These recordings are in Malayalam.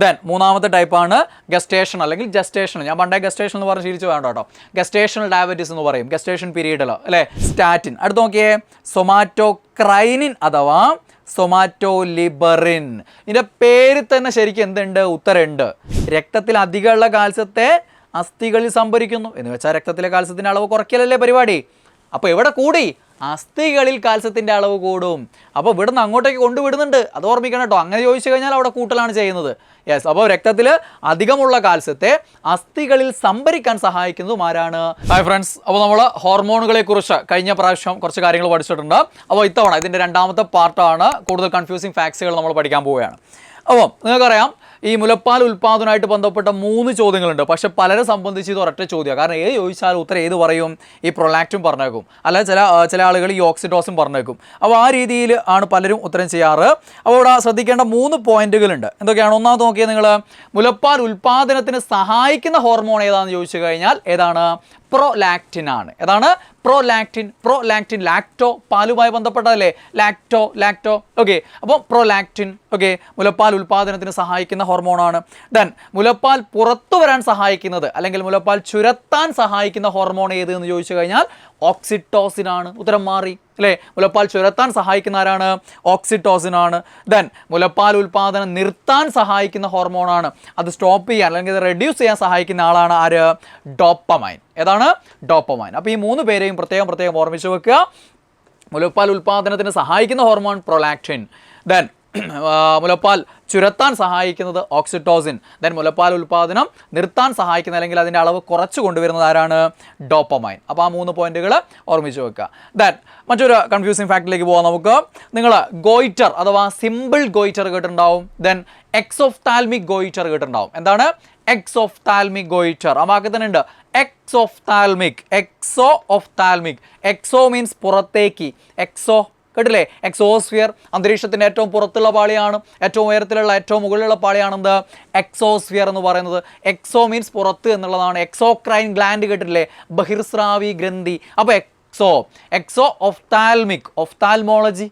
ദെൻ മൂന്നാമത്തെ ടൈപ്പാണ് ഗസ്റ്റേഷൻ അല്ലെങ്കിൽ ജസ്റ്റേഷൻ. ഞാൻ പണ്ടേ ഗസ്റ്റേഷൻ എന്ന് പറഞ്ഞ് ശീലിച്ച് വേണ്ട കേട്ടോ. ഗസ്റ്റേഷണൽ ഡയബറ്റീസ് എന്ന് പറയും, ഗസ്റ്റേഷൻ പീരീഡിലോ അല്ലേ. സ്റ്റാറ്റിൻ. അടുത്ത് നോക്കിയേ, സൊമാറ്റോക്രൈനിൻ അഥവാ സൊമാറ്റോലിബറിൻ. ഇതിൻ്റെ പേര് തന്നെ ശരിക്കും എന്തുണ്ട്? ഉത്തരമുണ്ട്. രക്തത്തിൽ അധികമുള്ള കാൽസ്യത്തെ അസ്ഥികളിൽ സംഭരിക്കുന്നു എന്ന് വെച്ചാൽ രക്തത്തിലെ കാൽസ്യത്തിൻ്റെ അളവ് കുറയ്ക്കലല്ലേ പരിപാടി. അപ്പോൾ എവിടെ കൂടി? അസ്ഥികളിൽ കാൽസ്യത്തിൻ്റെ അളവ് കൂടും. അപ്പോൾ ഇവിടെ നിന്ന് അങ്ങോട്ടേക്ക് കൊണ്ടുവിടുന്നുണ്ട്, അത് ഓർമ്മിക്കണം കേട്ടോ. അങ്ങനെ ചോദിച്ചു കഴിഞ്ഞാൽ അവിടെ കൂട്ടലാണ് ചെയ്യുന്നത്. യെസ്, അപ്പോൾ രക്തത്തിൽ അധികമുള്ള കാൽസ്യത്തെ അസ്ഥികളിൽ സംഭരിക്കാൻ സഹായിക്കുന്നതും ആരാണ്? ഹായ് ഫ്രണ്ട്സ്, അപ്പോൾ നമ്മൾ ഹോർമോണുകളെ കുറിച്ച് കഴിഞ്ഞ പ്രാവശ്യം കുറച്ച് കാര്യങ്ങൾ പഠിച്ചിട്ടുണ്ട്. അപ്പോൾ ഇത്തവണ ഇതിൻ്റെ രണ്ടാമത്തെ പാർട്ടാണ്. കൂടുതൽ കൺഫ്യൂസിങ് ഫാക്ട്സുകൾ നമ്മൾ പഠിക്കാൻ പോവുകയാണ്. അപ്പോൾ നിങ്ങൾക്കറിയാം, ഈ മുലപ്പാൽ ഉൽപ്പാദനമായിട്ട് ബന്ധപ്പെട്ട 3 ചോദ്യങ്ങളുണ്ട്. പക്ഷേ പലരെ സംബന്ധിച്ച് ഇത് ഒരൊറ്റ ചോദ്യമാണ്. കാരണം ഏത് ചോദിച്ചാലും ഉത്തരം ഏത് പറയും? ഈ പ്രൊലാക്റ്റും പറഞ്ഞേക്കും, അല്ല ചില ആളുകൾ ഈ ഓക്സിറ്റോസും പറഞ്ഞേക്കും. അപ്പോൾ ആ രീതിയിൽ ആണ് പലരും ഉത്തരം ചെയ്യാറ്. അപ്പോൾ ഇവിടെ ശ്രദ്ധിക്കേണ്ട 3 പോയിന്റുകളുണ്ട്. എന്തൊക്കെയാണ്? ഒന്നാമത് നോക്കിയാൽ നിങ്ങൾ, മുലപ്പാൽ ഉൽപ്പാദനത്തിന് സഹായിക്കുന്ന ഹോർമോൺ ഏതാണെന്ന് ചോദിച്ചു കഴിഞ്ഞാൽ ഏതാണ്? പ്രോലാക്റ്റിൻ ആണ്. ഏതാണ്? പ്രോലാക്റ്റിൻ. ലാക്ടോ, പാലുമായി ബന്ധപ്പെട്ടതല്ലേ, ലാക്ടോ. ഓക്കെ, അപ്പോൾ പ്രോലാക്റ്റിൻ. ഓക്കെ, മുലപ്പാൽ ഉൽപ്പാദനത്തിന് സഹായിക്കുന്ന ഹോർമോണാണ്. ദെൻ മുലപ്പാൽ പുറത്തു വരാൻ സഹായിക്കുന്നത് അല്ലെങ്കിൽ മുലപ്പാൽ ചുരത്താൻ സഹായിക്കുന്ന ഹോർമോൺ ഏത് എന്ന് ചോദിച്ചു കഴിഞ്ഞാൽ ഓക്സിറ്റോസിൻ ആണ്. ഉത്തരം മാറി അല്ലേ. മുലപ്പാൽ ചുരത്താൻ സഹായിക്കുന്ന ആരാണ്? ഓക്സിറ്റോസിൻ ആണ്. ദെൻ മുലപ്പാൽ ഉൽപ്പാദനം നിർത്താൻ സഹായിക്കുന്ന ഹോർമോണാണ്. അത് സ്റ്റോപ്പ് ചെയ്യാൻ അല്ലെങ്കിൽ അത് റെഡ്യൂസ് ചെയ്യാൻ സഹായിക്കുന്ന ആളാണ് ആര്? ഡോപ്പമൈൻ. ഏതാണ്? ഡോപ്പമൈൻ. അപ്പോൾ ഈ 3 പേരെയും പ്രത്യേകം ഓർമ്മിച്ച് വെക്കുക. മുലപ്പാൽ ഉൽപ്പാദനത്തിന് സഹായിക്കുന്ന ഹോർമോൺ പ്രൊലാക്റ്റിൻ. ദെൻ മുലപ്പാൽ ചുരത്താൻ സഹായിക്കുന്നത് ഓക്സിറ്റോസിൻ. ദെൻ മുലപ്പാൽ ഉൽപ്പാദനം നിർത്താൻ സഹായിക്കുന്ന അല്ലെങ്കിൽ അതിൻ്റെ അളവ് കുറച്ച് കൊണ്ടുവരുന്നത് ആരാണ്? ഡോപ്പമൈൻ. അപ്പോൾ ആ 3 പോയിന്റുകൾ ഓർമ്മിച്ച് വെക്കുക. ദെൻ മറ്റൊരു കൺഫ്യൂസിങ് ഫാക്ടിലേക്ക് പോകാം നമുക്ക്. നിങ്ങൾ ഗോയിറ്റർ അഥവാ സിമ്പിൾ ഗോയിറ്റർ കേട്ടിട്ടുണ്ടാവും. ദെൻ എക്സോഫ്താൽമിക് ഗോയിറ്റർ കേട്ടിട്ടുണ്ടാവും. എന്താണ്? Exophthalmic goitre. ആ വാക്ക് തന്നെ ഉണ്ട്, എക്സോഫ്താൽമിക്. എക്സോ മീൻസ് പുറത്തേക്ക്. എക്സോ കേട്ടില്ലേ? എക്സോസ്ഫിയർ, അന്തരീക്ഷത്തിൻ്റെ ഏറ്റവും പുറത്തുള്ള പാളിയാണ്. ഏറ്റവും ഉയരത്തിലുള്ള ഏറ്റവും മുകളിലുള്ള പാളിയാണെന്ത്? എക്സോസ്ഫിയർ എന്ന് പറയുന്നത്. എക്സോ മീൻസ് പുറത്ത് എന്നുള്ളതാണ്. എക്സോക്രൈൻ ഗ്ലാൻഡ് കേട്ടിട്ടില്ലേ? ബഹിർസ്രാവി ഗ്രന്ഥി. അപ്പോൾ എക്സോ ഒഫ്താൽമോളജി,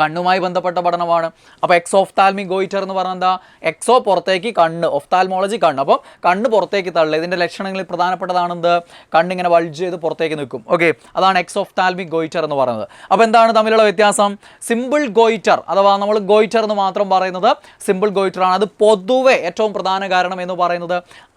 കണ്ണുമായി ബന്ധപ്പെട്ട പഠനമാണ്. അപ്പോൾ എക്സോഫ്താൽമിക് ഗോയിറ്റർ എന്ന് പറഞ്ഞാൽ എന്താ? എക്സോ പുറത്തേക്ക്, കണ്ണ്. ഒഫ്താൽമോളജി കണ്ണ്. അപ്പോൾ കണ്ണ് പുറത്തേക്ക് തള്ളുക. ഇതിൻ്റെ ലക്ഷണങ്ങളിൽ പ്രധാനപ്പെട്ടതാണെന്ത്? കണ്ണിങ്ങനെ വൾജ് ചെയ്ത് പുറത്തേക്ക് നിൽക്കും. ഓക്കെ, അതാണ് എക്സോഫ്താൽമിക് ഗോയിറ്റർ എന്ന് പറയുന്നത്. അപ്പോൾ എന്താണ് തമ്മിലുള്ള വ്യത്യാസം? സിമ്പിൾ ഗോയിറ്റർ അഥവാ നമ്മൾ ഗോയിറ്റർ എന്ന് മാത്രം പറയുന്നത് സിമ്പിൾ ഗോയിറ്റർ ആണ്. അത് പൊതുവെ ഏറ്റവും പ്രധാന കാരണം എന്ന് പറയുന്നത്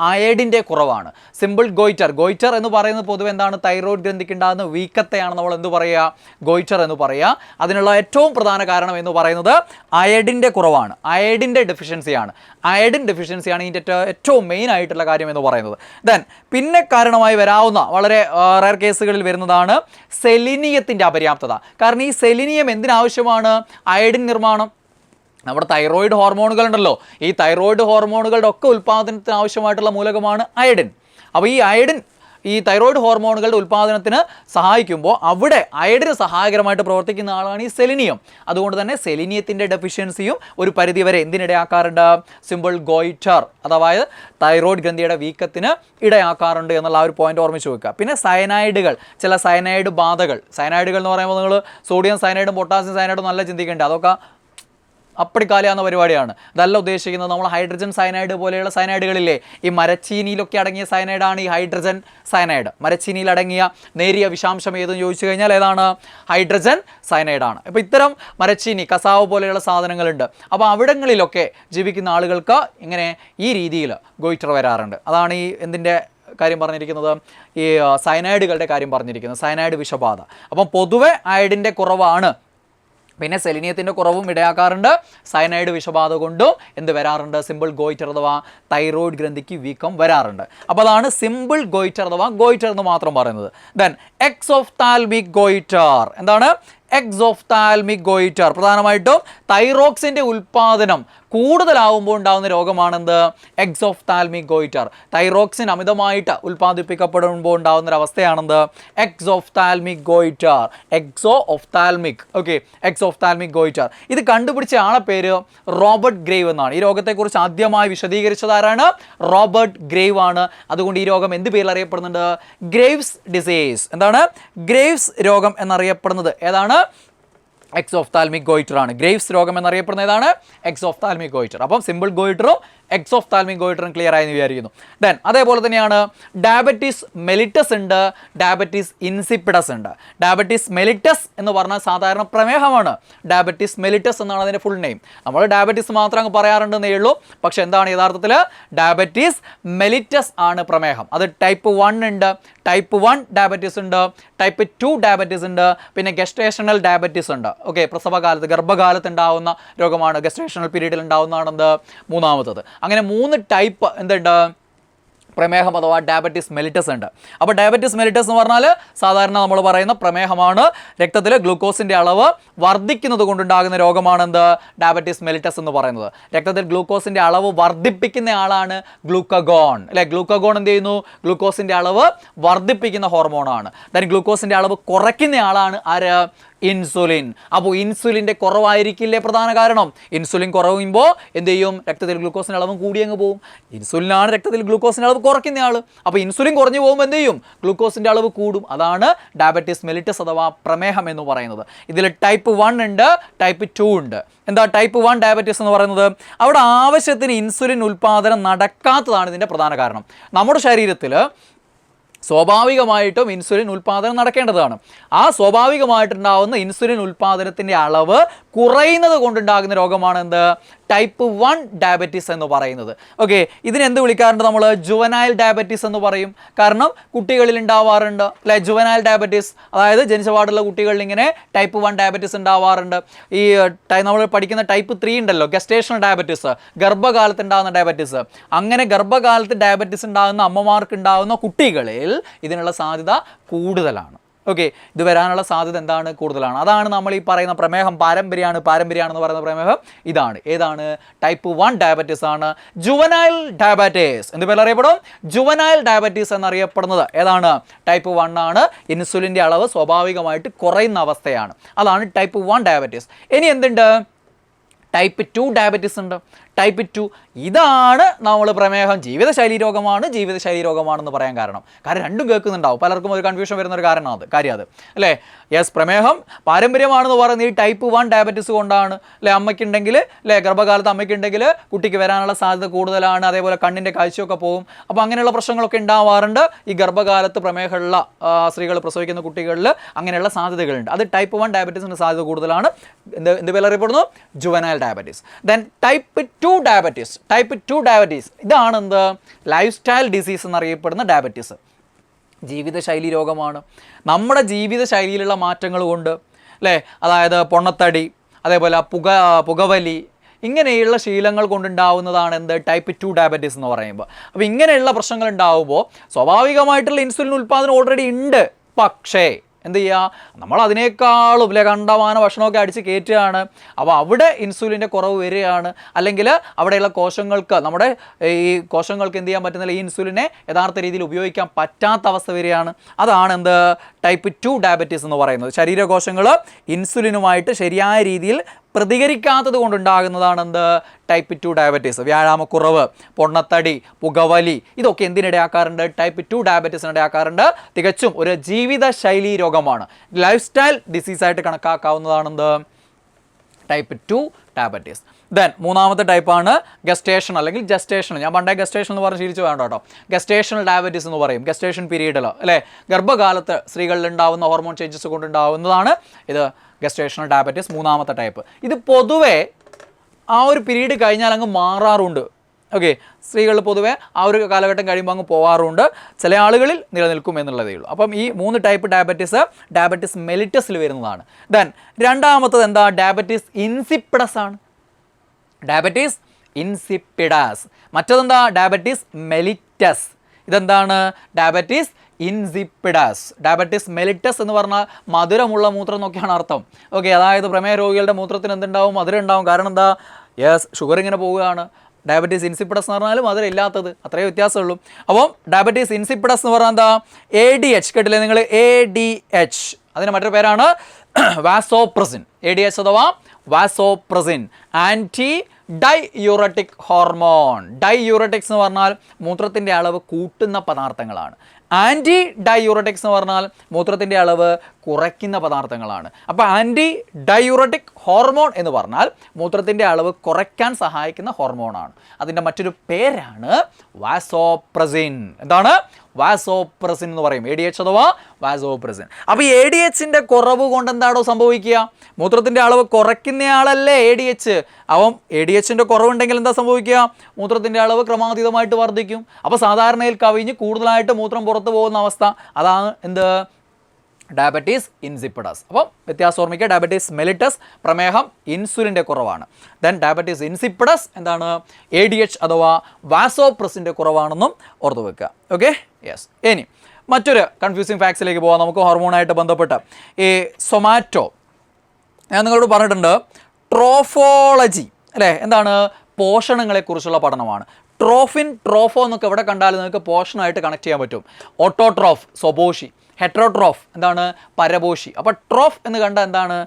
അയഡിൻ്റെ കുറവാണ്. സിമ്പിൾ ഗോയിറ്റർ എന്ന് പറയുന്നത് പൊതുവെ എന്താണ്? തൈറോയ്ഡ് ഗ്രന്ഥിക്ക് ഉണ്ടാകുന്ന വീക്കത്തെയാണ് നമ്മൾ എന്ത് പറയുക? ഗോയിറ്റർ എന്ന് പറയുക. അതിനുള്ള ഏറ്റവും പ്രധാന കാരണം എന്ന് പറയുന്നത് അയഡിൻ്റെ കുറവാണ്, അയഡിൻ്റെ ഡെഫിഷ്യൻസിയാണ്. അയഡിൻ ഡെഫിഷ്യൻസിയാണ് ഇതിൻ്റെ ഏറ്റവും മെയിൻ ആയിട്ടുള്ള കാര്യം എന്ന് പറയുന്നത്. ദെൻ പിന്നെ കാരണമായി വരാവുന്ന വളരെ റയർ കേസുകളിൽ വരുന്നതാണ് സെലിനിയത്തിൻ്റെ അപര്യാപ്തത. കാരണം ഈ സെലിനിയം എന്തിനാവശ്യമാണ്? അയഡിൻ നിർമ്മാണം. നമ്മുടെ തൈറോയിഡ് ഹോർമോണുകളുണ്ടല്ലോ, ഈ തൈറോയിഡ് ഹോർമോണുകളുടെ ഒക്കെ ഉൽപ്പാദനത്തിന് ആവശ്യമായിട്ടുള്ള മൂലകമാണ് അയഡിൻ. അപ്പോൾ ഈ തൈറോയിഡ് ഹോർമോണുകളുടെ ഉൽപ്പാദനത്തിന് സഹായിക്കുമ്പോൾ അവിടെ അയഡിന് സഹായകരമായിട്ട് പ്രവർത്തിക്കുന്ന ആളാണ് ഈ സെലിനിയം. അതുകൊണ്ട് തന്നെ സെലിനിയത്തിൻ്റെ ഡെഫിഷ്യൻസിയും ഒരു പരിധിവരെ എന്തിനിടയാക്കാറുണ്ട്? സിമ്പിൾ ഗോയിറ്റർ അഥവാ തൈറോയിഡ് ഗ്രന്ഥിയുടെ വീക്കത്തിന് ഇടയാക്കാറുണ്ട് എന്നുള്ള ആ ഒരു പോയിന്റ് ഓർമ്മിച്ച് വെക്കുക. പിന്നെ സയനൈഡുകൾ, ചില സയനൈഡ് ബാധകൾ. സയനൈഡുകൾ എന്ന് പറയുമ്പോൾ നിങ്ങൾ സോഡിയം സയനൈഡും പൊട്ടാസ്യം സയനൈഡും നല്ല ചിന്തിക്കേണ്ടത്. അതൊക്കെ അപ്പടിക്കാലിയാവുന്ന പരിപാടിയാണ്. അതല്ല ഉദ്ദേശിക്കുന്നത് നമ്മൾ ഹൈഡ്രജൻ സയനൈഡ് പോലെയുള്ള സയനൈഡുകളില്ലേ, ഈ മരച്ചീനിയിലൊക്കെ അടങ്ങിയ സയനൈഡാണ് ഈ ഹൈഡ്രജൻ സയനൈഡ്. മരച്ചീനിയിൽ അടങ്ങിയ നേരിയ വിഷാംശം ഏതെന്ന് ചോദിച്ചു കഴിഞ്ഞാൽ ഏതാണ്? ഹൈഡ്രജൻ സയനൈഡാണ്. അപ്പോൾ ഇത്തരം മരച്ചീനി, കസാവ് പോലെയുള്ള സാധനങ്ങളുണ്ട്. അപ്പോൾ അവിടങ്ങളിലൊക്കെ ജീവിക്കുന്ന ആളുകൾക്ക് ഇങ്ങനെ ഈ രീതിയിൽ ഗോയിറ്റർ വരാറുണ്ട്. അതാണ് ഈ എന്തിൻ്റെ കാര്യം പറഞ്ഞിരിക്കുന്നത്? ഈ സയനൈഡുകളുടെ കാര്യം പറഞ്ഞിരിക്കുന്നത്, സയനൈഡ് വിഷബാധ. അപ്പം പൊതുവെ അയഡിൻ്റെ കുറവാണ്. പിന്നെ സെലിനിയത്തിൻ്റെ കുറവും ഇടയാക്കാറുണ്ട്. സയനൈഡ് വിഷബാധ കൊണ്ടും എന്ത് വരാറുണ്ട്? സിമ്പിൾ ഗോയിറ്റർ അഥവാ തൈറോയിഡ് ഗ്രന്ഥിക്ക് വീക്കം വരാറുണ്ട്. അപ്പോൾ അതാണ് സിമ്പിൾ ഗോയിറ്റർ അഥവാ ഗോയിറ്റർ എന്ന് മാത്രം പറയുന്നത്. Then exophthalmic goitre. എന്താണ്? എക്സോഫ്താൽമിക് ഗോയിറ്റർ പ്രധാനമായിട്ടും തൈറോക്സിൻ്റെ ഉൽപ്പാദനം കൂടുതലാവുമ്പോൾ ഉണ്ടാകുന്ന രോഗമാണെന്ത്? Exophthalmic goitre. തൈറോക്സിൻ അമിതമായിട്ട് ഉൽപ്പാദിപ്പിക്കപ്പെടുമ്പോൾ ഉണ്ടാകുന്നൊരവസ്ഥയാണെന്ത്? Exophthalmic goitre. Exophthalmic goitre. ഇത് കണ്ടുപിടിച്ച ആളെ പേര് റോബർട്ട് ഗ്രേവ് എന്നാണ്. ഈ രോഗത്തെക്കുറിച്ച് ആദ്യമായി വിശദീകരിച്ചതാരാണ്? റോബർട്ട് ഗ്രേവ് ആണ്. അതുകൊണ്ട് ഈ രോഗം എന്ത് പേരിൽ അറിയപ്പെടുന്നുണ്ട്? Graves disease. എന്താണ്? ഗ്രേവ്സ് രോഗം എന്നറിയപ്പെടുന്നത്. ഏതാണ്? എക്സോഫ്താൽമിക് ഗോയിറ്റർ ആണ്. ഗ്രേവ്സ് രോഗം എന്നറിയപ്പെടുന്ന ഏതാണ്? Exophthalmic goitre. അപ്പം സിമ്പിൾ ഗോയിറ്ററും എക്സോഫ്താൽമിക് ഗോയിറ്ററും ക്ലിയർ ആയി എന്ന് വിചാരിക്കുന്നു. ദെൻ അതേപോലെ തന്നെയാണ് ഡയബറ്റീസ് മെലിറ്റസ് ഉണ്ട്, ഡയബറ്റീസ് ഇൻസിപ്പിഡസ് ഉണ്ട്. ഡയബറ്റീസ് മെലിറ്റസ് എന്ന് പറഞ്ഞാൽ സാധാരണ പ്രമേഹമാണ്. ഡയബറ്റീസ് മെലിറ്റസ് എന്നാണ് അതിൻ്റെ ഫുൾ നെയിം. നമ്മൾ ഡയബറ്റീസ് മാത്രം അങ്ങ് പറയാറുണ്ടെന്നേ ഉള്ളൂ. പക്ഷേ എന്താണ് യഥാർത്ഥത്തിൽ ഡയബറ്റീസ് മെലിറ്റസ് ആണ് പ്രമേഹം. അത് ടൈപ്പ് 1 ഉണ്ട്, ടൈപ്പ് 1 ഡയബറ്റീസ് ഉണ്ട്, ടൈപ്പ് 2 ഡയബറ്റീസ് ഉണ്ട്, പിന്നെ ഗസ്റ്റേഷണൽ ഡയബറ്റീസ് ഉണ്ട്. ഓക്കെ, പ്രസവകാലത്ത് ഗർഭകാലത്ത് ഉണ്ടാവുന്ന രോഗമാണ്. ഗസ്റ്റേഷണൽ പീരീഡിൽ ഉണ്ടാവുന്നതാണെന്ത് മൂന്നാമത്തത്. അങ്ങനെ 3 ടൈപ്പ് എന്തുണ്ട് പ്രമേഹം അഥവാ ഡയബറ്റീസ് മെലിറ്റസ് ഉണ്ട്. അപ്പോൾ ഡയബറ്റീസ് മെലിറ്റസ് എന്ന് പറഞ്ഞാൽ സാധാരണ നമ്മൾ പറയുന്ന പ്രമേഹമാണ്. രക്തത്തിൽ ഗ്ലൂക്കോസിൻ്റെ അളവ് വർദ്ധിക്കുന്നത് കൊണ്ടുണ്ടാകുന്ന രോഗമാണെന്ത് ഡയബറ്റീസ് മെലിറ്റസ് എന്ന് പറയുന്നത്. രക്തത്തിൽ ഗ്ലൂക്കോസിൻ്റെ അളവ് വർദ്ധിപ്പിക്കുന്ന ആളാണ് ഗ്ലൂക്കഗോൺ അല്ലെ. ഗ്ലൂക്കഗോൺ എന്ത് ചെയ്യുന്നു? ഗ്ലൂക്കോസിൻ്റെ അളവ് വർദ്ധിപ്പിക്കുന്ന ഹോർമോണാണ്. ദെൻ ഗ്ലൂക്കോസിൻ്റെ അളവ് കുറയ്ക്കുന്ന ആളാണ് ആര്? ഇൻസുലിൻ. അപ്പോൾ ഇൻസുലിൻ്റെ കുറവായിരിക്കില്ലേ പ്രധാന കാരണം? ഇൻസുലിൻ കുറയുമ്പോൾ എന്ത് ചെയ്യും? രക്തത്തിൽ ഗ്ലൂക്കോസിൻ്റെ അളവും കൂടി അങ്ങ് പോകും. ഇൻസുലിനാണ് രക്തത്തിൽ ഗ്ലൂക്കോസിൻ്റെ അളവ് കുറയ്ക്കുന്ന ആൾ. അപ്പോൾ ഇൻസുലിൻ കുറഞ്ഞു പോകുമ്പോൾ എന്ത് ചെയ്യും? ഗ്ലൂക്കോസിൻ്റെ അളവ് കൂടും. അതാണ് ഡയബറ്റീസ് മെലിറ്റസ് അഥവാ പ്രമേഹം എന്ന് പറയുന്നത്. ഇതിൽ ടൈപ്പ് 1 ഉണ്ട്, ടൈപ്പ് 2 ഉണ്ട്. എന്താ ടൈപ്പ് 1 ഡയബറ്റീസ് എന്ന് പറയുന്നത്? അവിടെ ആവശ്യത്തിന് ഇൻസുലിൻ ഉൽപ്പാദനം നടക്കാത്തതാണ് ഇതിൻ്റെ പ്രധാന കാരണം. നമ്മുടെ ശരീരത്തിൽ സ്വാഭാവികമായിട്ടും ഇൻസുലിൻ ഉൽപ്പാദനം നടക്കേണ്ടതാണ്. ആ സ്വാഭാവികമായിട്ടുണ്ടാകുന്ന ഇൻസുലിൻ ഉൽപ്പാദനത്തിൻ്റെ അളവ് കുറയുന്നത് കൊണ്ടുണ്ടാകുന്ന രോഗമാണ് എന്ത്? ടൈപ്പ് 1 ഡയബറ്റീസ് എന്ന് പറയുന്നത്. ഓക്കെ, ഇതിനെന്ത് വിളിക്കാറുണ്ട് നമ്മൾ? ജുവനൈൽ ഡയബറ്റീസ് എന്ന് പറയും. കാരണം കുട്ടികളിൽ ഉണ്ടാവാറുണ്ട് അല്ലെ ജുവനൈൽ ഡയബറ്റീസ്. അതായത് ജനിച്ചപാടുള്ള കുട്ടികളിൽ ഇങ്ങനെ ടൈപ്പ് 1 ഡയബറ്റീസ് ഉണ്ടാവാറുണ്ട്. ഈ നമ്മൾ പഠിക്കുന്ന ടൈപ്പ് 3 ഉണ്ടല്ലോ, ഗസ്റ്റേഷണൽ ഡയബറ്റീസ്, ഗർഭകാലത്ത് ഉണ്ടാകുന്ന ഡയബറ്റീസ്. അങ്ങനെ ഗർഭകാലത്ത് ഡയബറ്റീസ് ഉണ്ടാകുന്ന അമ്മമാർക്ക് ഉണ്ടാകുന്ന കുട്ടികളിൽ ഇതിനുള്ള സാധ്യത കൂടുതലാണ്. ഓക്കെ, ഇത് വരാനുള്ള സാധ്യത എന്താണ്? കൂടുതലാണ്. അതാണ് നമ്മൾ ഈ പറയുന്ന പ്രമേഹം പാരമ്പര്യമാണെന്ന് പറയുന്ന പ്രമേഹം ഇതാണ്. ഏതാണ്? ടൈപ്പ് 1 ഡയബറ്റീസ് ആണ്. ജുവനൈൽ ഡയബറ്റീസ് എന്ത് പേര് അറിയപ്പെടും? ജുവനൈൽ ഡയബറ്റീസ് എന്നറിയപ്പെടുന്നത് ഏതാണ്? ടൈപ്പ് 1 ആണ്. ഇൻസുലിൻ്റെ അളവ് സ്വാഭാവികമായിട്ട് കുറയുന്ന അവസ്ഥയാണ്. അതാണ് ടൈപ്പ് 1 ഡയബറ്റീസ്. ഇനി എന്തുണ്ട്? ടൈപ്പ് 2 ഡയബറ്റീസ് ഉണ്ട്. ടൈപ്പ് 2 ഇതാണ് നമ്മൾ പ്രമേഹം ജീവിതശൈലി രോഗമാണെന്ന് പറയാൻ കാരണം രണ്ടും കേൾക്കുന്നുണ്ടാവും. പലർക്കും ഒരു കൺഫ്യൂഷൻ വരുന്ന ഒരു കാര്യം അത് അല്ലേ. യെസ്, പ്രമേഹം പാരമ്പര്യമാണെന്ന് പറയുന്നത് ഈ ടൈപ്പ് 1 ഡയബറ്റീസ് കൊണ്ടാണ് അല്ലേ. അമ്മയ്ക്കുണ്ടെങ്കിൽ അല്ലേ, ഗർഭകാലത്ത് അമ്മയ്ക്കുണ്ടെങ്കിൽ കുട്ടിക്ക് വരാനുള്ള സാധ്യത കൂടുതലാണ്. അതേപോലെ കണ്ണിൻ്റെ കാഴ്ചയൊക്കെ പോകും. അപ്പോൾ അങ്ങനെയുള്ള പ്രശ്നങ്ങളൊക്കെ ഉണ്ടാവാറുണ്ട് ഈ ഗർഭകാലത്ത് പ്രമേഹമുള്ള സ്ത്രീകൾ പ്രസവിക്കുന്ന കുട്ടികളിൽ. അങ്ങനെയുള്ള സാധ്യതകളുണ്ട്. അത് ടൈപ്പ് 1 ഡയബറ്റീസിൻ്റെ സാധ്യത കൂടുതലാണ്. എന്ത് പേര് അറിയപ്പെടുന്നു? Juvenile diabetes. Then type 2 diabetes ഇതാണ് എന്ത്? ലൈഫ് സ്റ്റൈൽ ഡിസീസ് എന്നറിയപ്പെടുന്ന ഡയബറ്റീസ്. ജീവിതശൈലി രോഗമാണ്. നമ്മുടെ ജീവിതശൈലിയിലുള്ള മാറ്റങ്ങൾ കൊണ്ട് അല്ലേ, അതായത് പൊണ്ണത്തടി, അതേപോലെ പുകവലി, ഇങ്ങനെയുള്ള ശീലങ്ങൾ കൊണ്ടുണ്ടാവുന്നതാണ് എന്ത്? ടൈപ്പ് 2 ഡയബറ്റീസ് എന്ന് പറയുമ്പോൾ. അപ്പോൾ ഇങ്ങനെയുള്ള പ്രശ്നങ്ങൾ ഉണ്ടാവുമ്പോൾ സ്വാഭാവികമായിട്ടുള്ള ഇൻസുലിൻ ഉൽപ്പാദനം ഓൾറെഡി ഉണ്ട്. പക്ഷേ എന്ത് ചെയ്യുക? നമ്മൾ അതിനേക്കാളും കണ്ടമാന ഭക്ഷണമൊക്കെ അടിച്ച് കയറ്റുകയാണ്. അപ്പോൾ അവിടെ ഇൻസുലിൻ്റെ കുറവ് വരികയാണ്. അല്ലെങ്കിൽ അവിടെയുള്ള കോശങ്ങൾക്ക്, നമ്മുടെ ഈ കോശങ്ങൾക്ക് എന്ത് ചെയ്യാൻ പറ്റുന്നില്ല, ഈ ഇൻസുലിനെ യഥാർത്ഥ രീതിയിൽ ഉപയോഗിക്കാൻ പറ്റാത്ത അവസ്ഥ വരികയാണ്. അതാണ് എന്ത്? ടൈപ്പ് 2 ഡയബറ്റീസ് എന്ന് പറയുന്നത്. ശരീരകോശങ്ങൾ ഇൻസുലിനുമായിട്ട് ശരിയായ രീതിയിൽ പ്രതികരിക്കാത്തത് കൊണ്ടുണ്ടാകുന്നതാണ് എന്ത്? Type 2 diabetes. വ്യായാമക്കുറവ്, പൊണ്ണത്തടി, പുകവലി, ഇതൊക്കെ എന്തിനിടയാക്കാറുണ്ട്? ടൈപ്പ് 2 ഡയബറ്റീസിനിടയാക്കാറുണ്ട്. തികച്ചും ഒരു ജീവിതശൈലി രോഗമാണ്. ലൈഫ് സ്റ്റൈൽ ഡിസീസായിട്ട് കണക്കാക്കാവുന്നതാണെന്ത്? Type 2 diabetes. ദെൻ മൂന്നാമത്തെ ടൈപ്പാണ് ഗസ്റ്റേഷൻ അല്ലെങ്കിൽ ജസ്റ്റേഷണൽ. ഞാൻ പണ്ടേ ഗസ്റ്റേഷൻ എന്ന് പറഞ്ഞ് ശീലിച്ചു വേണ്ട കേട്ടോ. ഗസ്റ്റേഷണൽ ഡയബറ്റീസ് എന്ന് പറയും. ഗസ്റ്റേഷൻ പീരീഡിലോ അല്ലേ, ഗർഭകാലത്ത് സ്ത്രീകളിൽ ഉണ്ടാകുന്ന ഹോർമോൺ ചേഞ്ചസ് കൊണ്ടുണ്ടാകുന്നതാണ് ഇത് ഗസ്റ്റേഷണൽ ഡയബറ്റീസ്, മൂന്നാമത്തെ ടൈപ്പ്. ഇത് പൊതുവേ ആ ഒരു പീരീഡ് കഴിഞ്ഞാൽ അങ്ങ് മാറാറുണ്ട്. ഓക്കെ, സ്ത്രീകൾ പൊതുവേ ആ ഒരു കാലഘട്ടം കഴിയുമ്പോൾ അങ്ങ് പോകാറുണ്ട്. ചില ആളുകളിൽ നിലനിൽക്കും എന്നുള്ളതേ ഉള്ളൂ. അപ്പം ഈ 3 ടൈപ്പ് ഡയബറ്റീസ് മെലിറ്റസിൽ വരുന്നതാണ്. ദെൻ രണ്ടാമത്തത് എന്താ? ഡയബറ്റീസ് ഇൻസിപ്പിഡസ് ആണ്. Diabetes insipidus. മറ്റതെന്താ? Diabetes mellitus. ഇതെന്താണ്? Diabetes insipidus. ഡയബറ്റീസ് മെലിറ്റസ് എന്ന് പറഞ്ഞാൽ മധുരമുള്ള മൂത്രം എന്നൊക്കെയാണ് അർത്ഥം. ഓക്കെ, അതായത് പ്രമേഹ രോഗികളുടെ മൂത്രത്തിന് എന്തുണ്ടാവും? മധുരം ഉണ്ടാവും. കാരണം എന്താ? യെസ്, ഷുഗർ ഇങ്ങനെ പോവുകയാണ്. ഡയബറ്റീസ് ഇൻസിപ്പിഡസ് എന്ന് പറഞ്ഞാൽ മധുരം ഇല്ലാത്തത്, അത്രയേ വ്യത്യാസമുള്ളൂ. അപ്പം ഡയബറ്റീസ് ഇൻസിപ്പിഡസ് എന്ന് പറഞ്ഞാൽ എന്താ? ADH കേട്ടില്ലേ നിങ്ങൾ? ADH അതിന് മറ്റൊരു പേരാണ് വാസോപ്രസിൻ. ADH അഥവാ വാസോപ്രസിൻ, ആൻറ്റി ഡൈയൂറട്ടിക് ഹോർമോൺ. ഡൈയൂറട്ടിക്സ് എന്ന് പറഞ്ഞാൽ മൂത്രത്തിൻ്റെ അളവ് കൂട്ടുന്ന പദാർത്ഥങ്ങളാണ്. ആൻറ്റി ഡൈയൂറട്ടിക്സ് എന്ന് പറഞ്ഞാൽ മൂത്രത്തിൻ്റെ അളവ് കുറയ്ക്കുന്ന പദാർത്ഥങ്ങളാണ്. അപ്പോൾ ആൻറ്റി ഡൈയൂറട്ടിക് ഹോർമോൺ എന്ന് പറഞ്ഞാൽ മൂത്രത്തിൻ്റെ അളവ് കുറയ്ക്കാൻ സഹായിക്കുന്ന ഹോർമോണാണ്. അതിൻ്റെ മറ്റൊരു പേരാണ് വാസോപ്രസിൻ. എന്താണ്? വാസോപ്രസിൻ എന്ന് പറയും. ADH അഥവാ വാസോപ്രസിൻ. അപ്പോൾ ഈ ADHൻ്റെ കുറവ് കൊണ്ട് എന്താണോ സംഭവിക്കുക? മൂത്രത്തിൻ്റെ അളവ് കുറയ്ക്കുന്നയാളല്ലേ ADH. അവൻ ADHൻ്റെ കുറവുണ്ടെങ്കിൽ എന്താ സംഭവിക്കുക? മൂത്രത്തിൻ്റെ അളവ് ക്രമാതീതമായിട്ട് വർദ്ധിക്കും. അപ്പോൾ സാധാരണയിൽ കവിഞ്ഞ് കൂടുതലായിട്ട് മൂത്രം പുറത്തു പോകുന്ന അവസ്ഥ, അതാണ് എന്ത്? Diabetes insipidus. അപ്പം വ്യത്യാസം ഓർമ്മിക്കുക. ഡയബറ്റീസ് മെലിറ്റസ് പ്രമേഹം, ഇൻസുലിൻ്റെ കുറവാണ്. ദെൻ ഡയബറ്റീസ് ഇൻസിപ്പിഡസ് എന്താണ്? ADH അഥവാ വാസോപ്രസിൻ്റെ കുറവാണെന്നും ഓർത്തു വെക്കുക. Okay, yes. ഇനി മറ്റൊരു കൺഫ്യൂസിങ് ഫാക്ട്സിലേക്ക് പോകാം നമുക്ക് ഹോർമോണായിട്ട് ബന്ധപ്പെട്ട്. ഈ സൊമാറ്റോ, ഞാൻ നിങ്ങളോട് പറഞ്ഞിട്ടുണ്ട്, ട്രോഫോളജി അല്ലേ, എന്താണ്? പോഷണങ്ങളെക്കുറിച്ചുള്ള പഠനമാണ്. ട്രോഫിൻ, ട്രോഫോ എന്നൊക്കെ എവിടെ കണ്ടാലും നിങ്ങൾക്ക് പോഷണമായിട്ട് കണക്ട് ചെയ്യാൻ പറ്റും. ഓട്ടോട്രോഫ് സ്വപോഷി, ഹെട്രോട്രോഫ് എന്താണ്? പരപോഷി. അപ്പോൾ ട്രോഫ് എന്ന് കണ്ടാൽ എന്താണ്?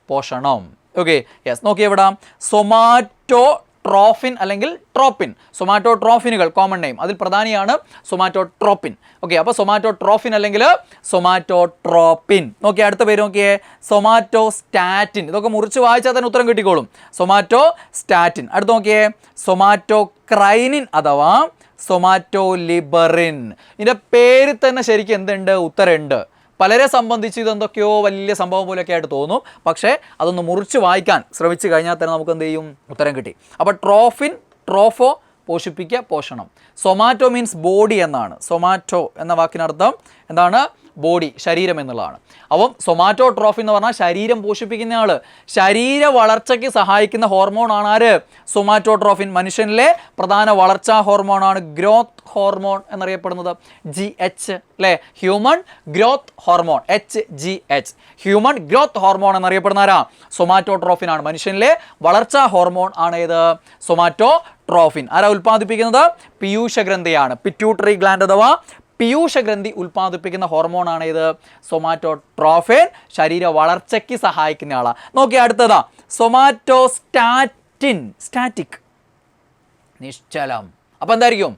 പോഷണം. Okay, yes. നോക്കിയേ ഇവിടെ സൊമാറ്റോ ട്രോഫിൻ അല്ലെങ്കിൽ ട്രോപ്പിൻ. സൊമാറ്റോ ട്രോഫിനുകൾ കോമൺ നെയിം, അതിൽ പ്രധാനിയാണ് സൊമാറ്റോ ട്രോപ്പിൻ. ഓക്കെ, അപ്പോൾ സൊമാറ്റോ ട്രോഫിൻ അല്ലെങ്കിൽ സൊമാറ്റോ ട്രോപ്പിൻ. നോക്കിയേ അടുത്ത പേര് നോക്കിയേ, സൊമാറ്റോ സ്റ്റാറ്റിൻ. ഇതൊക്കെ മുറിച്ച് വായിച്ചാൽ തന്നെ ഉത്തരം കിട്ടിക്കോളും. സൊമാറ്റോ സ്റ്റാറ്റിൻ. അടുത്ത് നോക്കിയേ, സൊമാറ്റോ ക്രൈനിൻ അഥവാ സൊമാറ്റോ ലിബറിൻ. ഇതിൻ്റെ പേര് തന്നെ ശരിക്കും എന്തുണ്ട്? ഉത്തരമുണ്ട്. പലരെ സംബന്ധിച്ച് ഇതെന്തൊക്കെയോ വലിയ സംഭവം പോലെയൊക്കെ ആയിട്ട് തോന്നും. പക്ഷേ അതൊന്ന് മുറിച്ച് വായിക്കാൻ ശ്രമിച്ചു കഴിഞ്ഞാൽ തന്നെ നമുക്ക് എന്ത് ചെയ്യും? ഉത്തരം കിട്ടി. അപ്പോൾ ട്രോഫിൻ, ട്രോഫോ പോഷിപ്പിക്കുക, പോഷണം. സൊമാറ്റോ മീൻസ് ബോഡി എന്നാണ്. സൊമാറ്റോ എന്ന വാക്കിനർത്ഥം എന്താണ്? ബോഡി, ശരീരം എന്നുള്ളതാണ്. അപ്പം സൊമാറ്റോ ട്രോഫിൻ എന്ന് പറഞ്ഞാൽ ശരീരം പോഷിപ്പിക്കുന്ന ആൾ, ശരീര വളർച്ചയ്ക്ക് സഹായിക്കുന്ന ഹോർമോണാണ് ആര്? സൊമാറ്റോ ട്രോഫിൻ. മനുഷ്യനിലെ പ്രധാന വളർച്ചാ ഹോർമോണാണ് ഗ്രോത്ത് ഹോർമോൺ എന്നറിയപ്പെടുന്നത്. GH അല്ലേ, human growth hormone. HGH, human growth hormone എന്നറിയപ്പെടുന്ന ആരാ? സൊമാറ്റോ ട്രോഫിനാണ്. മനുഷ്യനിലെ വളർച്ചാ ഹോർമോൺ ആണ് ഏത്? സൊമാറ്റോ ട്രോഫിൻ. ആരാ ഉൽപ്പാദിപ്പിക്കുന്നത്? പീയൂഷ ഗ്രന്ഥിയാണ്. പിറ്റ്യൂട്ടറി ഗ്ലാൻഡ് അഥവാ പീയൂഷ ഗ്രന്ഥി ഉൽപ്പാദിപ്പിക്കുന്ന ഹോർമോണാണ് ഇത്? സൊമാറ്റോ ട്രോഫിൻ. ശരീര വളർച്ചയ്ക്ക് സഹായിക്കുന്ന ആളാണ്. നോക്കി അടുത്തതാ സൊമാറ്റോ സ്റ്റാറ്റിൻ. സ്റ്റാറ്റിക്, നിശ്ചലം. അപ്പോൾ എന്തായിരിക്കും?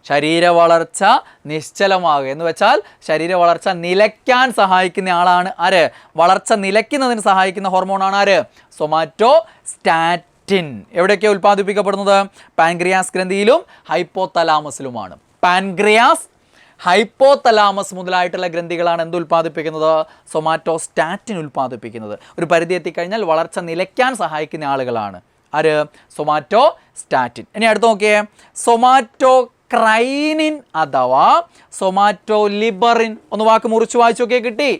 ശരീര വളർച്ച നിശ്ചലമാകുക എന്ന് വെച്ചാൽ ശരീര വളർച്ച നിലയ്ക്കാൻ സഹായിക്കുന്ന ആളാണ് ആര്? വളർച്ച നിലയ്ക്കുന്നതിന് സഹായിക്കുന്ന ഹോർമോണാണ് ആര്? സൊമാറ്റോ സ്റ്റാറ്റിൻ. എവിടെയൊക്കെയാണ് ഉൽപ്പാദിപ്പിക്കപ്പെടുന്നത്? പാൻക്രിയാസ് ഗ്രന്ഥിയിലും ഹൈപ്പോതലാമസിലുമാണ്. പാൻക്രിയാസ്, ഹൈപ്പോതലാമസ് മുതലായിട്ടുള്ള ഗ്രന്ഥികളാണ് എന്ത് ഉൽപ്പാദിപ്പിക്കുന്നത്? സൊമാറ്റോ സ്റ്റാറ്റിൻ ഉൽപ്പാദിപ്പിക്കുന്നത്. ഒരു പരിധി എത്തിക്കഴിഞ്ഞാൽ വളർച്ച നിലയ്ക്കാൻ സഹായിക്കുന്ന ആളുകളാണ് ആര്? സൊമാറ്റോ സ്റ്റാറ്റിൻ. ഇനി അടുത്ത് നോക്കിയേ, സൊമാറ്റോ ക്രൈനിൻ അഥവാ സൊമാറ്റോ ലിബറിൻ. ഒന്ന് വാക്ക് മുറിച്ച് വായിച്ചു നോക്കിയേ, കിട്ടി.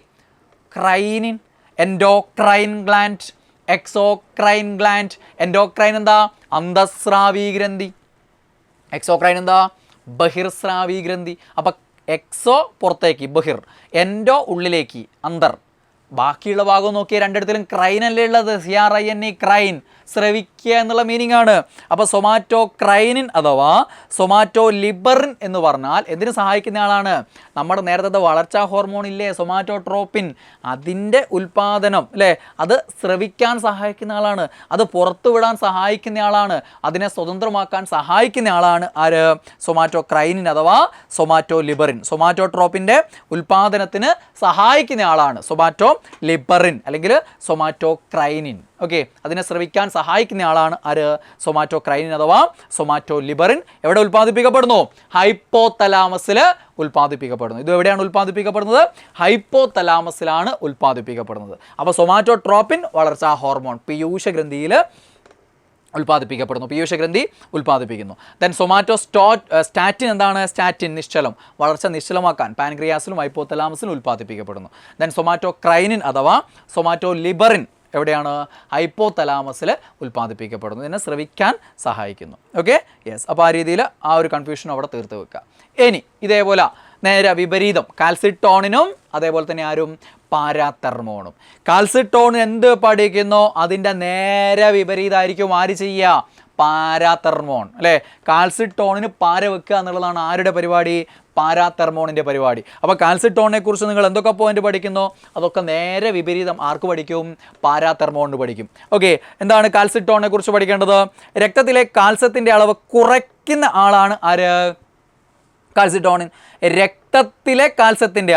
ക്രൈനിൻ, endocrine gland, exocrine gland. Endocrine എന്താ? അന്തസ്രാവി ഗ്രന്ഥി. എക്സോക്രൈൻ എന്താ? ബഹിർസ്രാവി ഗ്രന്ഥി. അപ്പം എക്സോ പുറത്തേക്ക്, ബഹിർ. എൻഡോ ഉള്ളിലേക്ക്, അന്തർ. ബാക്കിയുള്ള ഭാഗം നോക്കിയാൽ രണ്ടിടത്തിലും ക്രൈൻ അല്ലേ ഉള്ളത്? CRINE, ക്രൈൻ, സ്രവിക്കുക എന്നുള്ള മീനിങ് ആണ്. അപ്പോൾ സൊമാറ്റോ ക്രൈനിൻ അഥവാ സൊമാറ്റോ ലിബറിൻ എന്ന് പറഞ്ഞാൽ എന്തിനു സഹായിക്കുന്ന ആളാണ്? നമ്മുടെ നേരത്തെ വളർച്ചാ ഹോർമോൺ ഇല്ലേ, സൊമാറ്റോ ട്രോപ്പിൻ, അതിൻ്റെ ഉൽപ്പാദനം അല്ലേ, അത് സ്രവിക്കാൻ സഹായിക്കുന്ന ആളാണ്, അത് പുറത്തുവിടാൻ സഹായിക്കുന്ന ആളാണ്, അതിനെ സ്വതന്ത്രമാക്കാൻ സഹായിക്കുന്ന ആളാണ് ആര്? സൊമാറ്റോ ക്രൈനിൻ അഥവാ സൊമാറ്റോ ലിബറിൻ. സൊമാറ്റോ ട്രോപ്പിൻ്റെ ഉൽപ്പാദനത്തിന് സഹായിക്കുന്ന ആളാണ് സൊമാറ്റോ ലിബറിൻ അല്ലെങ്കിൽ സൊമാറ്റോ ക്രൈനിൻ. ഓക്കെ, അതിനെ സ്രവിക്കാൻ സഹായിക്കുന്ന ആളാണ് ആര്? സൊമാറ്റോ ക്രൈനിൻ അഥവാ സൊമാറ്റോ ലിബറിൻ. എവിടെ ഉൽപ്പാദിപ്പിക്കപ്പെടുന്നു? ഹൈപ്പോതലാമസിൽ ഉൽപ്പാദിപ്പിക്കപ്പെടുന്നു. ഇത് എവിടെയാണ് ഉൽപ്പാദിപ്പിക്കപ്പെടുന്നത്? ഹൈപ്പോതലാമസിലാണ് ഉൽപ്പാദിപ്പിക്കപ്പെടുന്നത്. അപ്പോൾ സൊമാറ്റോ ട്രോപ്പിൻ വളർച്ചാ ഹോർമോൺ പീയൂഷ ഗ്രന്ഥിയിൽ ഉൽപ്പാദിപ്പിക്കപ്പെടുന്നു. പീയൂഷ ഗ്രന്ഥി ഉൽപ്പാദിപ്പിക്കുന്നു. ദെൻ സൊമാറ്റോ സ്റ്റാറ്റിൻ എന്താണ്? സ്റ്റാറ്റിൻ നിശ്ചലം, വളർച്ച നിശ്ചലമാക്കാൻ പാൻക്രിയാസിലും ഹൈപ്പോതലാമസിലും ഉൽപ്പാദിപ്പിക്കപ്പെടുന്നു. ദെൻ സൊമാറ്റോ ക്രൈനിൻ അഥവാ സൊമാറ്റോ ലിബറിൻ എവിടെയാണ്? ഹൈപ്പോതലാമസിൽ ഉൽപ്പാദിപ്പിക്കപ്പെടുന്നു. ഇതിനെ സ്രവിക്കാൻ സഹായിക്കുന്നു. Okay, yes. അപ്പോൾ ആ രീതിയിൽ ആ ഒരു കൺഫ്യൂഷൻ അവിടെ തീർത്ത് വെക്കുക. ഇനി ഇതേപോലെ നേരെ വിപരീതം കാൽസിട്ടോണിനും അതേപോലെ തന്നെ ആരും പാരാതെർമോണും. കാൽസിട്ടോൺ എന്ത് പഠിക്കുന്നോ അതിൻ്റെ നേരെ വിപരീതമായിരിക്കും ആര് ചെയ്യുക? പാരാതെർമോൺ അല്ലേ. കാൽസിട്ടോണിന് പാര വെക്കുക എന്നുള്ളതാണ് ആരുടെ പരിപാടി? പാരാതെർമോണിൻ്റെ പരിപാടി. അപ്പോൾ കാൽസിട്ടോണിനെ കുറിച്ച് നിങ്ങൾ എന്തൊക്കെ പോയിന്റ് പഠിക്കുന്നോ അതൊക്കെ നേരെ വിപരീതം ആർക്ക് പഠിക്കും? പാരാതെർമോണിന് പഠിക്കും. ഓക്കെ, എന്താണ് കാൽസിട്ടോണിനെ കുറിച്ച് പഠിക്കേണ്ടത്? രക്തത്തിലെ കാൽസ്യത്തിൻ്റെ അളവ് കുറയ്ക്കുന്ന ആളാണ് ആര്? കാൽസിട്ടോണിൻ. രക്തത്തിലെ കാൽസ്യത്തിൻ്റെ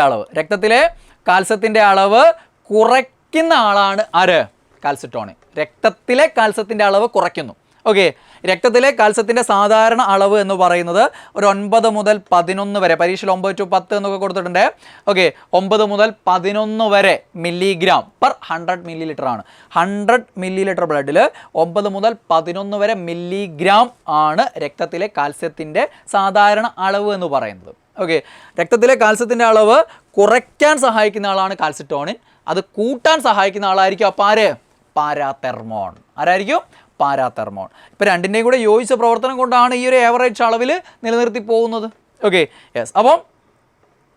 അളവ് കുറയ്ക്കുന്ന ആളാണ് ആര്? കാൽസിട്ടോണിൻ. രക്തത്തിലെ കാൽസ്യത്തിൻ്റെ അളവ് കുറയ്ക്കുന്നു. ഓക്കെ, രക്തത്തിലെ കാൽസ്യത്തിൻ്റെ സാധാരണ അളവ് എന്ന് പറയുന്നത് ഒരു 9 മുതൽ 11 വരെ, പരീക്ഷയിൽ 9 to 10 എന്നൊക്കെ കൊടുത്തിട്ടുണ്ട്. ഓക്കെ, 9 മുതൽ 11 വരെ മില്ലിഗ്രാം പെർ 100 മില്ലി ആണ്. 100 മില്ലി ബ്ലഡിൽ 9 മുതൽ 11 വരെ മില്ലിഗ്രാം ആണ് രക്തത്തിലെ കാൽസ്യത്തിൻ്റെ സാധാരണ അളവ് എന്ന് പറയുന്നത്. ഓക്കെ, രക്തത്തിലെ കാൽസ്യത്തിൻ്റെ അളവ് കുറയ്ക്കാൻ സഹായിക്കുന്ന ആളാണ് കാൽസിട്ടോണിൻ. അത് കൂട്ടാൻ സഹായിക്കുന്ന ആളായിരിക്കും അപ്പോൾ ആര്? പാരാതെർമോൺ. ആരായിരിക്കും? പാരാതെർമോൺ. ഇപ്പോൾ രണ്ടിൻ്റെയും കൂടെ യോജിച്ച പ്രവർത്തനം കൊണ്ടാണ് ഈ ഒരു ഏവറേജ് അളവിൽ നിലനിർത്തി പോകുന്നത്. Okay, yes. അപ്പം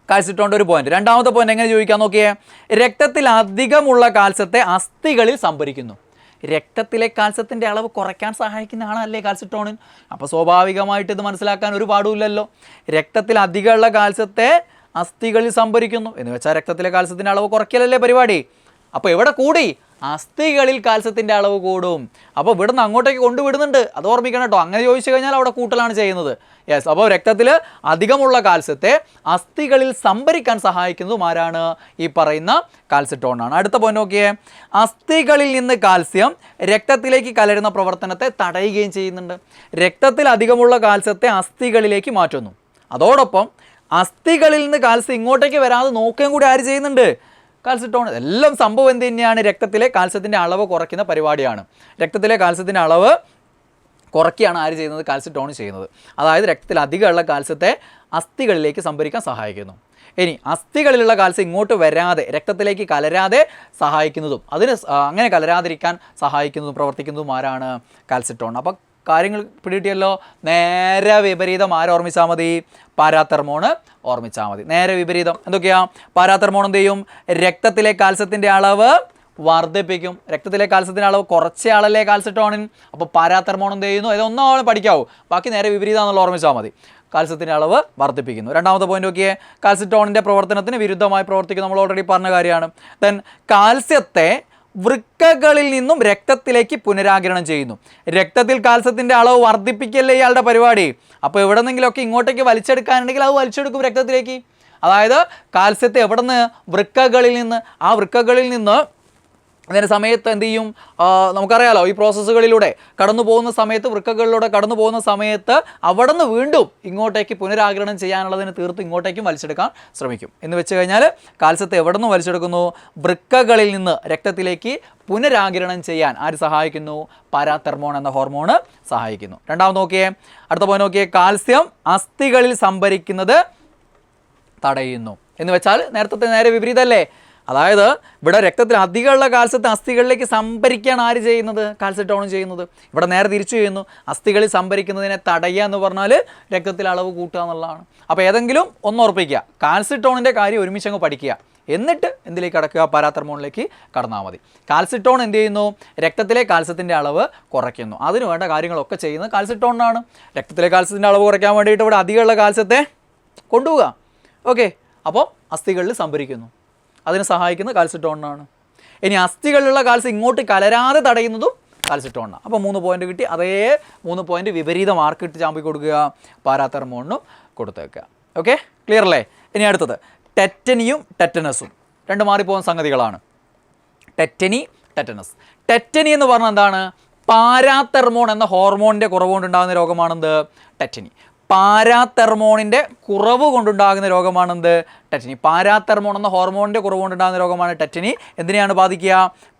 കാൽസിട്ടോണിൻ്റെ ഒരു പോയിന്റ്. രണ്ടാമത്തെ പോയിന്റ് എങ്ങനെ ചോദിക്കാൻ നോക്കിയേ? രക്തത്തിൽ അധികമുള്ള കാൽസ്യത്തെ അസ്ഥികളിൽ സംഭരിക്കുന്നു. രക്തത്തിലെ കാൽസ്യത്തിൻ്റെ അളവ് കുറയ്ക്കാൻ സഹായിക്കുന്ന ആളല്ലേ കാൽസിട്ടോണിൻ. അപ്പോൾ സ്വാഭാവികമായിട്ട് ഇത് മനസ്സിലാക്കാൻ ഒരു പാടുമില്ലല്ലോ. രക്തത്തിൽ അധികമുള്ള കാൽസ്യത്തെ അസ്ഥികളിൽ സംഭരിക്കുന്നു എന്ന് വെച്ചാൽ രക്തത്തിലെ കാൽസ്യത്തിൻ്റെ അളവ് കുറയ്ക്കലല്ലേ പരിപാടി. അപ്പോൾ എവിടെ കൂടി? അസ്ഥികളിൽ കാൽസ്യത്തിൻ്റെ അളവ് കൂടും. അപ്പോൾ ഇവിടുന്ന് അങ്ങോട്ടേക്ക് കൊണ്ടുവിടുന്നുണ്ട്, അത് ഓർമ്മിക്കണം കേട്ടോ. അങ്ങനെ ചോദിച്ചു കഴിഞ്ഞാൽ അവിടെ കൂട്ടലാണ് ചെയ്യുന്നത്. യെസ്, അപ്പോൾ രക്തത്തിൽ അധികമുള്ള കാൽസ്യത്തെ അസ്ഥികളിൽ സംഭരിക്കാൻ സഹായിക്കുന്നതും ആരാണ്? ഈ പറയുന്ന കാൽസിട്ടോണാണ്. അടുത്ത പോയിന്റ് നോക്കിയേ. അസ്ഥികളിൽ നിന്ന് കാൽസ്യം രക്തത്തിലേക്ക് കലരുന്ന പ്രവർത്തനത്തെ തടയുകയും ചെയ്യുന്നുണ്ട്. രക്തത്തിൽ അധികമുള്ള കാൽസ്യത്തെ അസ്ഥികളിലേക്ക് മാറ്റുന്നു. അതോടൊപ്പം അസ്ഥികളിൽ നിന്ന് കാൽസ്യം ഇങ്ങോട്ടേക്ക് വരാതെ നോക്കുകയും കൂടി ആര് ചെയ്യുന്നുണ്ട്? കാൽസിട്ടോൺ. എല്ലാം സംഭവം എന്ത് തന്നെയാണ്? രക്തത്തിലെ കാൽസ്യത്തിൻ്റെ അളവ് കുറയ്ക്കുന്ന പരിപാടിയാണ്. രക്തത്തിലെ കാൽസ്യത്തിൻ്റെ അളവ് കുറയ്ക്കുകയാണ് ആര് ചെയ്യുന്നത്? കാൽസിട്ടോൺ ചെയ്യുന്നത്. അതായത് രക്തത്തിൽ അധികമുള്ള കാൽസ്യത്തെ അസ്ഥികളിലേക്ക് സംഭരിക്കാൻ സഹായിക്കുന്നു. ഇനി അസ്ഥികളിലുള്ള കാൽസ്യം ഇങ്ങോട്ട് വരാതെ രക്തത്തിലേക്ക് കലരാതെ സഹായിക്കുന്നതും അങ്ങനെ കലരാതിരിക്കാൻ സഹായിക്കുന്നതും പ്രവർത്തിക്കുന്നതും ആരാണ്? കാൽസിട്ടോൺ. അപ്പോൾ കാര്യങ്ങൾ പിടികിട്ടിയല്ലോ. നേരെ വിപരീതം ആര് ഓർമ്മിച്ചാൽ മതി? പാരാതെർമോണ് ഓർമ്മിച്ചാൽ മതി. നേരെ വിപരീതം എന്തൊക്കെയാ? പാരാതെർമോൺ എന്ത് ചെയ്യും? രക്തത്തിലെ കാൽസ്യത്തിൻ്റെ അളവ് വർദ്ധിപ്പിക്കും. രക്തത്തിലെ കാൽസ്യത്തിൻ്റെ അളവ് കുറച്ച ആളല്ലേ കാൽസിട്ടോണിൻ. അപ്പോൾ പാരാതെർമോൺ എന്ത് ചെയ്യുന്നു? ഇതൊന്നും പഠിക്കാവൂ, ബാക്കി നേരെ വിപരീതം എന്നുള്ള ഓർമ്മിച്ചാൽ മതി. കാൽസ്യത്തിൻ്റെ അളവ് വർദ്ധിപ്പിക്കുന്നു. രണ്ടാമത്തെ പോയിന്റ് നോക്കിയേ. കാൽസിട്ടോണിൻ്റെ പ്രവർത്തനത്തിന് വിരുദ്ധമായി പ്രവർത്തിക്കും. നമ്മൾ ഓൾറെഡി പറഞ്ഞ കാര്യമാണ്. ദെൻ കാൽസ്യത്തെ വൃക്കകളിൽ നിന്നും രക്തത്തിലേക്ക് പുനരാഗിരണം ചെയ്യുന്നു. രക്തത്തിൽ കാൽസ്യത്തിൻ്റെ അളവ് വർദ്ധിപ്പിക്കല്ലേ ഇയാളുടെ പരിപാടി. അപ്പോൾ എവിടെ നിന്നെങ്കിലുമൊക്കെ ഇങ്ങോട്ടേക്ക് വലിച്ചെടുക്കാനുണ്ടെങ്കിൽ അത് വലിച്ചെടുക്കും രക്തത്തിലേക്ക്. അതായത് കാൽസ്യത്തെ എവിടെ നിന്ന്? വൃക്കകളിൽ നിന്ന്. ആ വൃക്കകളിൽ നിന്ന് അതിൻ്റെ സമയത്ത് എന്ത് ചെയ്യും? നമുക്കറിയാലോ, ഈ പ്രോസസ്സുകളിലൂടെ കടന്നു പോകുന്ന സമയത്ത്, വൃക്കകളിലൂടെ കടന്നു പോകുന്ന സമയത്ത് അവിടെ നിന്ന് വീണ്ടും ഇങ്ങോട്ടേക്ക് പുനരാഗിരണം ചെയ്യാനുള്ളതിന് തീർത്ത് ഇങ്ങോട്ടേക്കും വലിച്ചെടുക്കാൻ ശ്രമിക്കും. എന്ന് വെച്ച് കഴിഞ്ഞാൽ കാൽസ്യത്തെ എവിടെ നിന്ന് വലിച്ചെടുക്കുന്നു? വൃക്കകളിൽ നിന്ന് രക്തത്തിലേക്ക് പുനരാഗിരണം ചെയ്യാൻ ആര് സഹായിക്കുന്നു? പാരാതെർമോൺ എന്ന ഹോർമോണ് സഹായിക്കുന്നു. രണ്ടാമത് നോക്കിയേ. അടുത്ത പോയിന്റ് നോക്കിയേ. കാൽസ്യം അസ്ഥികളിൽ സംഭരിക്കുന്നത് തടയുന്നു. എന്ന് വെച്ചാൽ നേരത്തെ നേരെ വിപരീതമല്ലേ. അതായത് ഇവിടെ രക്തത്തിൽ അധികമുള്ള കാൽസ്യത്തെ അസ്ഥികളിലേക്ക് സംഭരിക്കുകയാണ് ആര് ചെയ്യുന്നത്? കാൽസിട്ടോൺ ചെയ്യുന്നത്. ഇവിടെ നേരെ തിരിച്ചു ചെയ്യുന്നു. അസ്ഥികളിൽ സംഭരിക്കുന്നതിനെ തടയുക എന്ന് പറഞ്ഞാൽ രക്തത്തിൽ അളവ് കൂട്ടുക എന്നുള്ളതാണ്. അപ്പോൾ ഏതെങ്കിലും ഒന്ന് ഉറപ്പിക്കുക, കാൽസിട്ടോണിൻ്റെ കാര്യം ഒരുമിച്ചങ്ങ് പഠിക്കുക, എന്നിട്ട് എന്തിലേക്ക് കടക്കുക? പാരാതെർമോണിലേക്ക് കടന്നാൽ മതി. കാൽസിട്ടോൺ എന്ത് ചെയ്യുന്നു? രക്തത്തിലെ കാൽസ്യത്തിൻ്റെ അളവ് കുറയ്ക്കുന്നു. അതിന് വേണ്ട കാര്യങ്ങളൊക്കെ ചെയ്യുന്നത് കാൽസിട്ടോണിനാണ്. രക്തത്തിലെ കാൽസ്യത്തിൻ്റെ അളവ് കുറയ്ക്കാൻ വേണ്ടിയിട്ട് ഇവിടെ അധികമുള്ള കാൽസ്യത്തെ കൊണ്ടുപോവുക. ഓക്കെ, അപ്പോൾ അസ്ഥികളിൽ സംഭരിക്കുന്നു. അതിന് സഹായിക്കുന്നത് കാൽസിട്ടോണിനാണ്. ഇനി അസ്ഥികളിലുള്ള കാൽസ്യം ഇങ്ങോട്ട് കലരാതെ തടയുന്നതും കാൽസിട്ടോണിനാണ്. അപ്പോൾ 3 പോയിന്റ് കിട്ടി. അതേ 3 പോയിന്റ് വിപരീത മാർക്ക് ഇട്ട് ചാമ്പി കൊടുക്കുക, പാരാതെർമോണിനും കൊടുത്തേക്കുക. ഓക്കെ, ക്ലിയർ അല്ലേ? ഇനി അടുത്തത് ടെറ്റനിയും ടെറ്റനസും. രണ്ട് മാറിപ്പോകുന്ന സംഗതികളാണ് ടെറ്റനി, ടെറ്റനസ്. ടെറ്റനി എന്ന് പറഞ്ഞാൽ എന്താണ്? പാരാതെർമോൺ എന്ന ഹോർമോണിൻ്റെ കുറവ് കൊണ്ടുണ്ടാകുന്ന രോഗമാണെന്ത്? ടെറ്റനി. പാരാതെർമോണിൻ്റെ കുറവ് കൊണ്ടുണ്ടാകുന്ന രോഗമാണെന്ത്? ടെറ്റനി. പാരാതെർമോൺ എന്ന ഹോർമോണിൻ്റെ കുറവ് കൊണ്ടുണ്ടാകുന്ന രോഗമാണ് ടെറ്റനി. എന്തിനെയാണ് ബാധിക്കുക?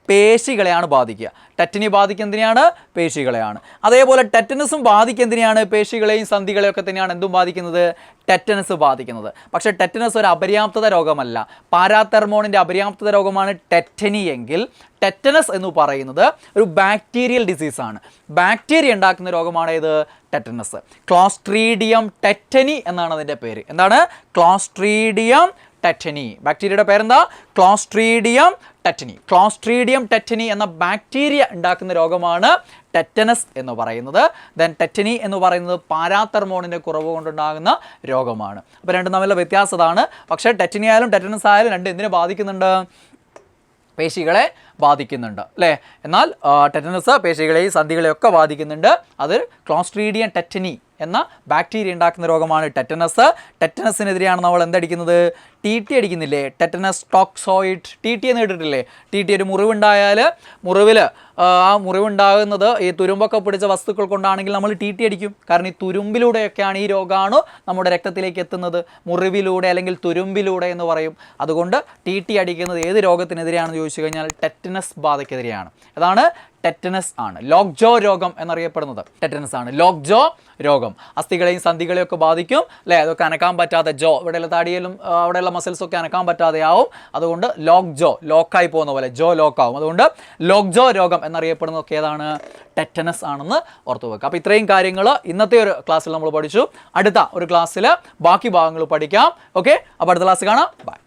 പേശികളെയാണ് ബാധിക്കുക. ടെറ്റനി ബാധിക്കുക എന്തിനെയാണ്? പേശികളെയാണ്. അതേപോലെ ടെറ്റനസും ബാധിക്കുക എന്തിനെയാണ്? പേശികളെയും സന്ധികളെയും ഒക്കെ തന്നെയാണ് എന്തും ബാധിക്കുന്നത്? ടെറ്റനസ് ബാധിക്കുന്നത്. പക്ഷേ ടെറ്റനസ് ഒരു അപര്യാപ്തത രോഗമല്ല. പാരാതെർമോണിൻ്റെ അപര്യാപ്തത രോഗമാണ് ടെറ്റനി എങ്കിൽ ടെറ്റനസ് എന്ന് പറയുന്നത് ഒരു ബാക്ടീരിയൽ ഡിസീസാണ്. ബാക്ടീരിയ ഉണ്ടാക്കുന്ന രോഗമാണ് ഏത്? ടെറ്റനസ്. ക്ലോസ്ട്രീഡിയം ടെറ്റനി എന്നാണ് അതിൻ്റെ പേര്. എന്താണ്? Clostridium tetany. ബാക്ടീരിയയുടെ പേരെന്താ? Clostridium tetany. ക്ലോസ്ട്രീഡിയം ടെറ്റനി എന്ന ബാക്ടീരിയ ഉണ്ടാക്കുന്ന രോഗമാണ് ടെറ്റനസ് എന്ന് പറയുന്നത്. ദെൻ ടെറ്റനി എന്ന് പറയുന്നത് പാരാതെർമോണിൻ്റെ കുറവ് കൊണ്ടുണ്ടാകുന്ന രോഗമാണ്. അപ്പോൾ രണ്ടും തമ്മിലുള്ള വ്യത്യാസം അതാണ്. പക്ഷേ ടെറ്റനി ആയാലും ടെറ്റനസ് ആയാലും രണ്ട് എന്തിനെ ബാധിക്കുന്നുണ്ട്? പേശികളെ ബാധിക്കുന്നുണ്ട് അല്ലേ? എന്നാൽ ടെറ്റനസ് പേശികളെയും സന്ധികളെയും ഒക്കെ ബാധിക്കുന്നുണ്ട്. അത് ക്ലോസ്ട്രീഡിയം ടെറ്റനി എന്ന ബാക്ടീരിയ ഉണ്ടാക്കുന്ന രോഗമാണ് ടെറ്റനസ്. ടെറ്റനസിനെതിരെയാണ് നമ്മൾ എന്തടിക്കുന്നത്? TT അടിക്കുന്നില്ലേ? Tetanus toxoid. TT എന്ന് കേട്ടിട്ടില്ലേ? TT ഒരു മുറിവുണ്ടായാൽ മുറിവിൽ ആ മുറിവുണ്ടാകുന്നത് ഈ തുരുമ്പൊക്കെ പിടിച്ച വസ്തുക്കൾ കൊണ്ടാണെങ്കിൽ നമ്മൾ TT അടിക്കും. കാരണം ഈ തുരുമ്പിലൂടെയൊക്കെയാണ് ഈ രോഗാണു നമ്മുടെ രക്തത്തിലേക്ക് എത്തുന്നത്. മുറിവിലൂടെ അല്ലെങ്കിൽ തുരുമ്പിലൂടെ എന്ന് പറയും. അതുകൊണ്ട് TT അടിക്കുന്നത് ഏത് രോഗത്തിനെതിരെയാണെന്ന് ചോദിച്ചു കഴിഞ്ഞാൽ ടെറ്റനസ് ബാധയ്ക്കെതിരെയാണ്. അതാണ് ടെറ്റനസ് ആണ്. ലോക്ജോ രോഗം എന്നറിയപ്പെടുന്നത് ടെറ്റനസ് ആണ്. ലോക്ജോ രോഗം അസ്ഥികളെയും സന്ധികളെയും ഒക്കെ ബാധിക്കും അല്ലേ? അതൊക്കെ അനക്കാൻ പറ്റാതെ ഇവിടെയുള്ള താടിയിലും അവിടെയുള്ള മസിൽസ് ഒക്കെ അനക്കാൻ പറ്റാതെ ആവും. അതുകൊണ്ട് ലോക്കായി പോകുന്ന പോലെ ലോക്കാവും. അതുകൊണ്ട് ലോക്ജോ രോഗം എന്നറിയപ്പെടുന്നതൊക്കെ ഏതാണ്? ടെറ്റനസ് ആണെന്ന് ഓർത്തു വെക്കുക. അപ്പോൾ ഇത്രയും കാര്യങ്ങൾ ഇന്നത്തെ ഒരു ക്ലാസ്സിൽ നമ്മൾ പഠിച്ചു. അടുത്ത ഒരു ക്ലാസ്സിൽ ബാക്കി ഭാഗങ്ങൾ പഠിക്കാം. ഓക്കെ, അപ്പോൾ അടുത്ത ക്ലാസ് കാണാം. ബൈ.